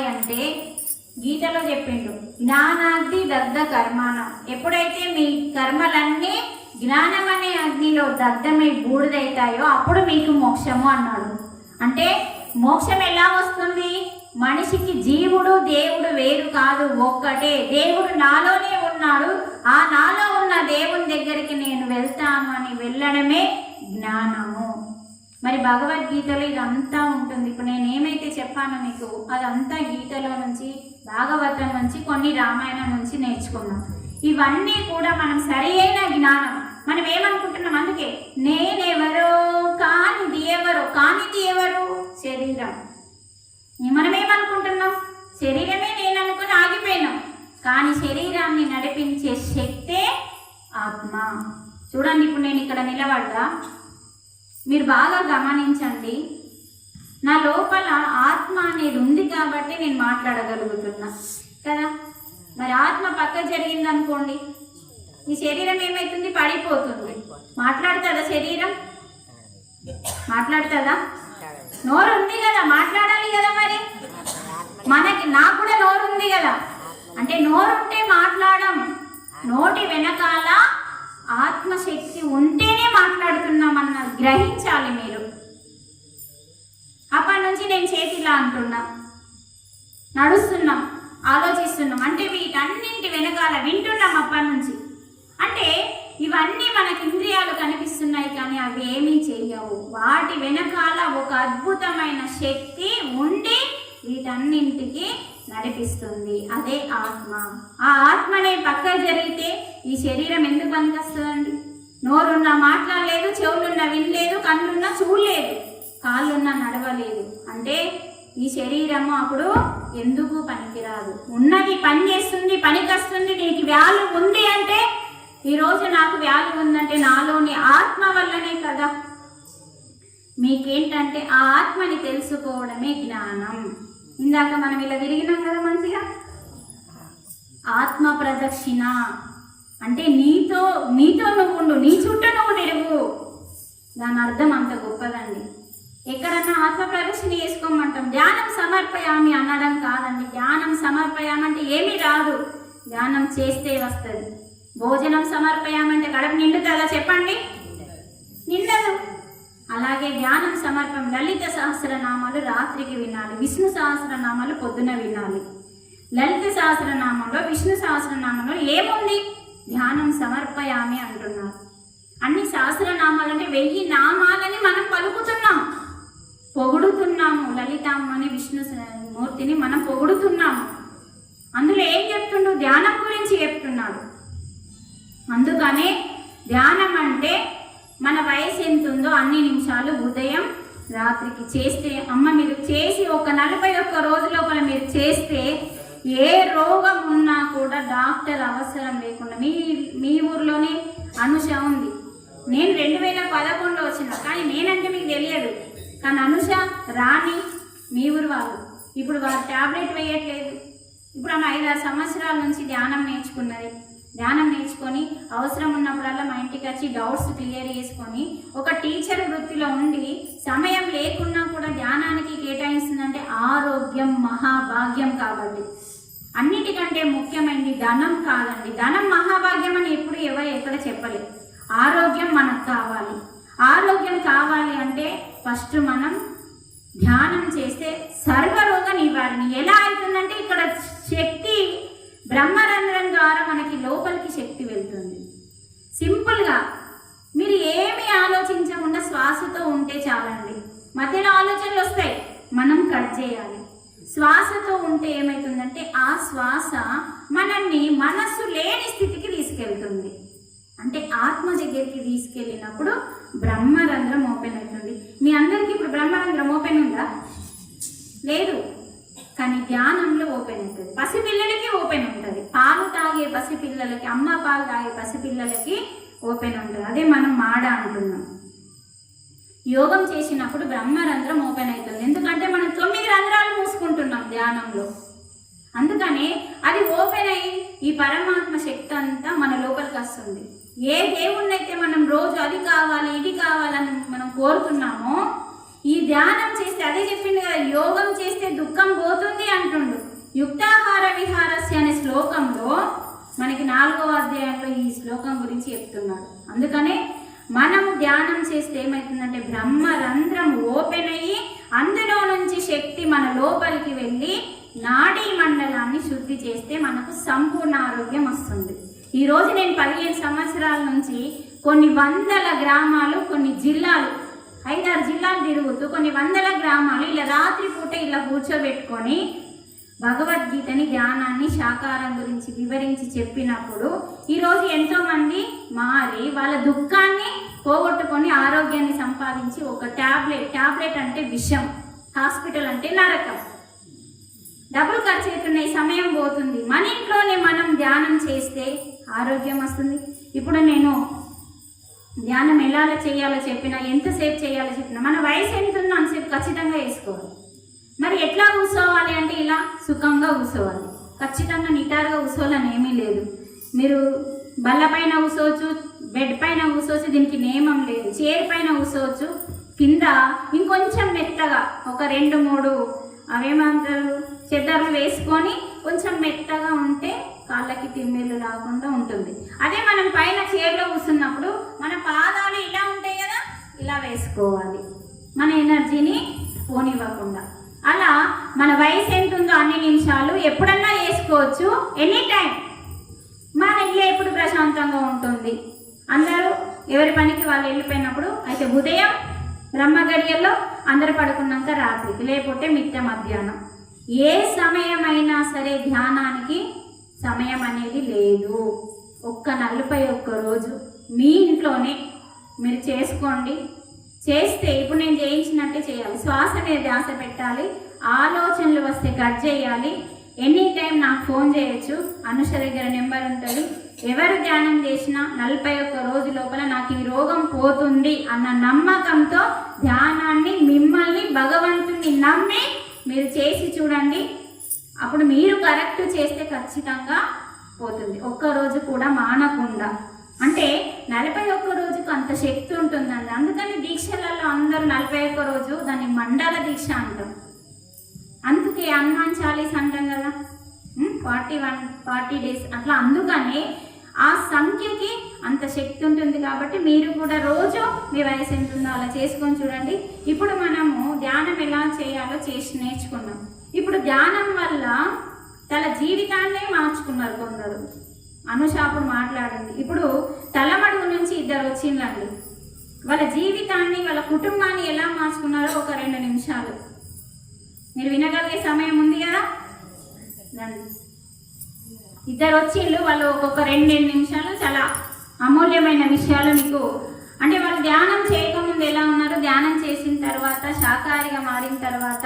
కావాలి అంటే గీతలో చెప్పిండు, జ్ఞానాగ్ని దగ్ధ కర్మాణం. ఎప్పుడైతే మీ కర్మలన్నీ జ్ఞానం అనే అగ్నిలో దగ్ధమై బూడిదైతాయో అప్పుడు మీకు మోక్షము అన్నాడు. అంటే మోక్షం ఎలా వస్తుంది? మనిషికి జీవుడు దేవుడు వేరు కాదు, ఒక్కటే. దేవుడు నాలోనే ఉన్నాడు, ఆ నాలో ఉన్న దేవుని దగ్గరికి నేను వెళ్తాను అని వెళ్ళడమే జ్ఞానము. మరి భగవద్గీతలో ఇదంతా ఉంటుంది. ఇప్పుడు నేను ఏమైతే చెప్పానో మీకు అదంతా గీతలో నుంచి, భాగవతం నుంచి, కొన్ని రామాయణం నుంచి నేర్చుకున్నాం. ఇవన్నీ కూడా మనం సరి అయిన జ్ఞానం. మనం ఏమనుకుంటున్నాం? అందుకే నేనెవరో కానిది ఎవరో, కానిది ఎవరు? శరీరం. మనం ఏమనుకుంటున్నాం? శరీరమే నేను అనుకుని ఆగిపోయినాం. కానీ శరీరాన్ని నడిపించే శక్తే ఆత్మ. చూడండి, ఇప్పుడు నేను ఇక్కడ నిలబడ్డా, మీరు బాగా గమనించండి. నా లోపల ఆత్మ అనేది ఉంది కాబట్టి నేను మాట్లాడగలుగుతున్నా కదా. మరి ఆత్మ పక్క జరిగిందనుకోండి, ఈ శరీరం ఏమవుతుంది? పడిపోతుంది. మాట్లాడుతుందా శరీరం? మాట్లాడుతుందా? నోరు ఉంది కదా, మాట్లాడాలి కదా. మరి నాకు కూడా నోరు ఉంది కదా. అంటే నోరుంటే మాట్లాడం, నోటి వెనకాల ఆత్మశక్తి ఉంటేనే మాట్లాడుతున్నామన్న గ్రహించాలి మీరు. అప్పటి నుంచి నేను చేతిలా అంటున్నా, నడుస్తున్నాం, ఆలోచిస్తున్నాం. అంటే వీటన్నింటి వెనకాల వింటున్నాం అప్పటి నుంచి. అంటే ఇవన్నీ మనకి ఇంద్రియాలు కనిపిస్తున్నాయి కానీ అవి ఏమీ చెయ్యవు. వాటి వెనకాల ఒక అద్భుతమైన శక్తి ఉండి వీటన్నింటికి నడిపిస్తుంది. అదే ఆత్మ. ఆ ఆత్మనే పక్క జరిగితే ఈ శరీరం ఎందుకు పనికొస్తుందండి? నోరున్నా మాట్లాడలేదు, చెవులున్నా వినలేదు, కళ్ళున్నా చూడలేదు, కాళ్ళున్నా నడవలేదు. అంటే ఈ శరీరము అప్పుడు ఎందుకు పనికిరాదు. ఉన్నది పని చేస్తుంది, పనికొస్తుంది. నీకు వ్యాలు ఉంది అంటే, ఈరోజు నాకు వ్యాలు ఉందంటే నాలోని ఆత్మ వల్లనే కదా. మీకేంటంటే ఆ ఆత్మని తెలుసుకోవడమే జ్ఞానం. ఇందాక మనం ఇలా తిరిగినాం కదా మంచిగా. ఆత్మ ప్రదక్షిణ అంటే నీతో నువ్వు ఉండు, నీ చుట్టూ నువ్వు తిరుగు. దాని అర్థం అంత గొప్పదండి. ఎక్కడన్నా ఆత్మ ప్రదక్షిణ చేసుకోమంటాం. ధ్యానం సమర్పయామి అనడం కాదండి. ధ్యానం సమర్పయామంటే ఏమీ రాదు, ధ్యానం చేస్తే వస్తుంది. భోజనం సమర్పయామంటే కడుపు నిండుతుందా? చెప్పండి, నిండదు. అలాగే ధ్యానం సమర్పం. లలిత సహస్రనామాలు రాత్రికి వినాలి, విష్ణు సహస్రనామాలు పొద్దున వినాలి. లలిత సహస్రనామంలో, విష్ణు సహస్రనామంలో ఏముంది? ధ్యానం సమర్పయామి అంటున్నారు. అన్ని సహస్రనామాలు అంటే 1000 నామాలని మనం పలుకుతున్నాం, పొగుడుతున్నాము. లలితమ్మని, విష్ణు మూర్తిని మనం పొగుడుతున్నాము. అందులో ఏం చెప్తుండు? ధ్యానం గురించి చెప్తున్నాడు. అందుకనే ధ్యానం అంటే మన వయసు ఎంత ఉందో అన్ని నిమిషాలు ఉదయం రాత్రికి చేస్తే, అమ్మ మీరు చేసి ఒక 41 రోజు లోపల మీరు చేస్తే ఏ రోగం ఉన్నా కూడా డాక్టర్ అవసరం లేకుండా. మీ ఊర్లోనే అనుష ఉంది. నేను 2011 వచ్చిన, కానీ నేనంటే మీకు తెలియదు. కానీ అనుష, రాణి మీ ఊరు వాళ్ళు. ఇప్పుడు వారు ట్యాబ్లెట్ వేయట్లేదు. ఇప్పుడు ఆమె 5-6 సంవత్సరాల నుంచి ధ్యానం నేర్చుకున్నది. ధ్యానం నేర్చుకొని అవసరం ఉన్నప్పుడల్లా మా ఇంటికి వచ్చి డౌట్స్ క్లియర్ చేసుకొని ఒక టీచర్ వృత్తిలో ఉండి సమయం లేకున్నా కూడా ధ్యానానికి కేటాయిస్తుందంటే ఆరోగ్యం మహాభాగ్యం. కాబట్టి అన్నిటికంటే ముఖ్యమైనది ధనం కాదండి. ధనం మహాభాగ్యం అని ఎప్పుడు ఎక్కడ చెప్పలేదు. ఆరోగ్యం మనకు కావాలి. ఆరోగ్యం కావాలి అంటే ఫస్ట్ మనం ధ్యానం చేస్తే సర్వరోగ నివారణ. ఎలా అవుతుందంటే ఇక్కడ శక్తి బ్రహ్మరంధ్రం ద్వారా మనకి లోపలికి శక్తి వెళ్తుంది. సింపుల్గా మీరు ఏమీ ఆలోచించకుండా శ్వాసతో ఉంటే చాలండి. మధ్యలో ఆలోచనలు వస్తాయి, మనం కట్ చేయాలి. శ్వాసతో ఉంటే ఏమవుతుందంటే ఆ శ్వాస మనల్ని మనస్సు లేని స్థితికి తీసుకెళ్తుంది. అంటే ఆత్మ దగ్గరికి తీసుకెళ్ళినప్పుడు బ్రహ్మరంధ్రం ఓపెన్ అవుతుంది. మీ అందరికీ ఇప్పుడు బ్రహ్మరంధ్రం ఓపెన్ ఉందా? లేదు. కానీ ధ్యానంలో ఓపెన్ అవుతుంది. పసిపిల్లలకి ఓపెన్ ఉంటుంది. పాలు తాగే పసిపిల్లలకి, అమ్మ పాలు తాగే పసిపిల్లలకి ఓపెన్ ఉంటుంది. అదే మనం మాడ అంటున్నాం. యోగం చేసినప్పుడు బ్రహ్మరంధ్రం ఓపెన్ అవుతుంది. ఎందుకంటే మనం 9 రంధ్రాలు మూసుకుంటున్నాం ధ్యానంలో. అందుకని అది ఓపెన్ అయ్యి ఈ పరమాత్మ శక్తి అంతా మన లోపలికి వస్తుంది. ఏ దేవుణ్ణి అయితే మనం రోజు అది కావాలి ఇది కావాలని మనం కోరుతున్నామో, ఈ ధ్యానం చేస్తే, అదే చెప్పింది కదా, యోగం చేస్తే దుఃఖం పోతుంది అంటుండు. యుక్తాహార విహారస్య అనే శ్లోకంలో మనకి 4వ అధ్యాయంలో ఈ శ్లోకం గురించి చెప్తున్నాడు. అందుకనే మనము ధ్యానం చేస్తే ఏమవుతుందంటే బ్రహ్మరంధ్రం ఓపెన్ అయ్యి అందులో నుంచి శక్తి మన లోపలికి వెళ్ళి నాడీ మండలాన్ని శుద్ధి చేస్తే మనకు సంపూర్ణ ఆరోగ్యం వస్తుంది. ఈరోజు నేను 15 సంవత్సరాల నుంచి కొన్ని వందల గ్రామాలు, కొన్ని జిల్లాలు, 5-6 జిల్లాలు తిరుగుతూ కొన్ని వందల గ్రామాలు ఇలా రాత్రిపూట ఇలా కూర్చోబెట్టుకొని భగవద్గీతని, జ్ఞానాన్ని, శాకారం గురించి వివరించి చెప్పినప్పుడు ఈరోజు ఎంతోమంది మారి వాళ్ళ దుఃఖాన్ని పోగొట్టుకొని ఆరోగ్యాన్ని సంపాదించి ఒక ట్యాబ్లెట్ అంటే విషం, హాస్పిటల్ అంటే నరకం, డబ్బులు ఖర్చు అవుతున్నాయి, సమయం పోతుంది. మన ఇంట్లోనే మనం ధ్యానం చేస్తే ఆరోగ్యం వస్తుంది. ఇప్పుడు నేను ధ్యానం ఎలా చేయాలో చెప్పినా, ఎంతసేపు చేయాలో చెప్పినా, మన వయసు ఎంత ఉందో అంతసేపు ఖచ్చితంగా వేసుకోవాలి. మరి ఎట్లా కూర్చోవాలి అంటే ఇలా సుఖంగా కూర్చోవాలి. ఖచ్చితంగా నిటారుగా కూర్చోవాలని ఏమీ లేదు. మీరు బల్ల పైన కూర్చోవచ్చు, బెడ్ పైన కూర్చోవచ్చు, దీనికి నియమం లేదు. చైర్ పైన కూర్చోవచ్చు, కింద ఇంకొంచెం మెత్తగా ఒక 2-3 అవేమంటారు చెద్దర్లు వేసుకొని కొంచెం మెత్తగా ఉంటే కాళ్ళకి తిమ్మిళ్ళు రాకుండా ఉంటుంది. అదే మనం పైన చైర్లో కూర్చున్నప్పుడు మన పాదాలు ఇలా ఉంటాయి కదా, ఇలా వేసుకోవాలి మన ఎనర్జీని పోనివ్వకుండా. అలా మన వయసు ఎంత ఉందో అన్ని నిమిషాలు ఎప్పుడన్నా వేసుకోవచ్చు, ఎనీ టైం. మన ఇల్లు ఎప్పుడు ప్రశాంతంగా ఉంటుంది, అందరూ ఎవరి పనికి వాళ్ళు వెళ్ళిపోయినప్పుడు. అయితే ఉదయం బ్రహ్మగడియల్లో అందరు పడుకున్నాక రాత్రికి, లేకపోతే మిట్ట మధ్యాహ్నం, ఏ సమయమైనా సరే ధ్యానానికి సమయం అనేది లేదు. ఒక్క 41 రోజు మీ ఇంట్లోనే మీరు చేసుకోండి. చేస్తే ఇప్పుడు నేను చేయించినట్టే చేయాలి. శ్వాస మీద ధ్యాస పెట్టాలి. ఆలోచనలు వస్తే కట్ చేయాలి. ఎనీ టైం నాకు ఫోన్ చేయొచ్చు, అనుష దగ్గర నెంబర్ ఉంటుంది. ఎవరు ధ్యానం చేసినా 41 రోజు లోపల నాకు ఈ రోగం పోతుంది అన్న నమ్మకంతో ధ్యానాన్ని, మిమ్మల్ని, భగవంతుని నమ్మి మీరు చేసి చూడండి. అప్పుడు మీరు కరెక్ట్ చేస్తే ఖచ్చితంగా పోతుంది. ఒక్కరోజు కూడా మానకుండా. అంటే 41 రోజుకు అంత శక్తి ఉంటుందండి. అందుకని దీక్షలలో అందరూ 41 రోజు దాన్ని మండల దీక్ష అంటాం. అందుకే హనుమాన్ చాలీస్ అంటాం కదా, 40 డేస్ అట్లా. అందుకని ఆ సంఖ్యకి అంత శక్తి ఉంటుంది. కాబట్టి మీరు కూడా రోజు మీ వయసు ఎంత ఉందో అలా చేసుకొని చూడండి. ఇప్పుడు మనము ధ్యానం ఎలా చేయాలో చేసి నేర్చుకున్నాం. ఇప్పుడు ధ్యానం వల్ల తన జీవితాన్నే మార్చుకున్నారు కొందరు. అనుష అప్పుడు మాట్లాడింది. ఇప్పుడు తలమడుగు నుంచి 2 వచ్చిందండి. వాళ్ళ జీవితాన్ని, వాళ్ళ కుటుంబాన్ని ఎలా మార్చుకున్నారో ఒక 2 నిమిషాలు మీరు వినగలిగే సమయం ఉంది కదా. 2 వచ్చిండ్రు, వాళ్ళు ఒక్కొక్క 2 నిమిషాలు చాలా అమూల్యమైన విషయాలు మీకు. అంటే వాళ్ళు ధ్యానం చేయకముందు ఎలా ఉన్నారో, ధ్యానం చేసిన తర్వాత, శాకాహారిగా మారిన తర్వాత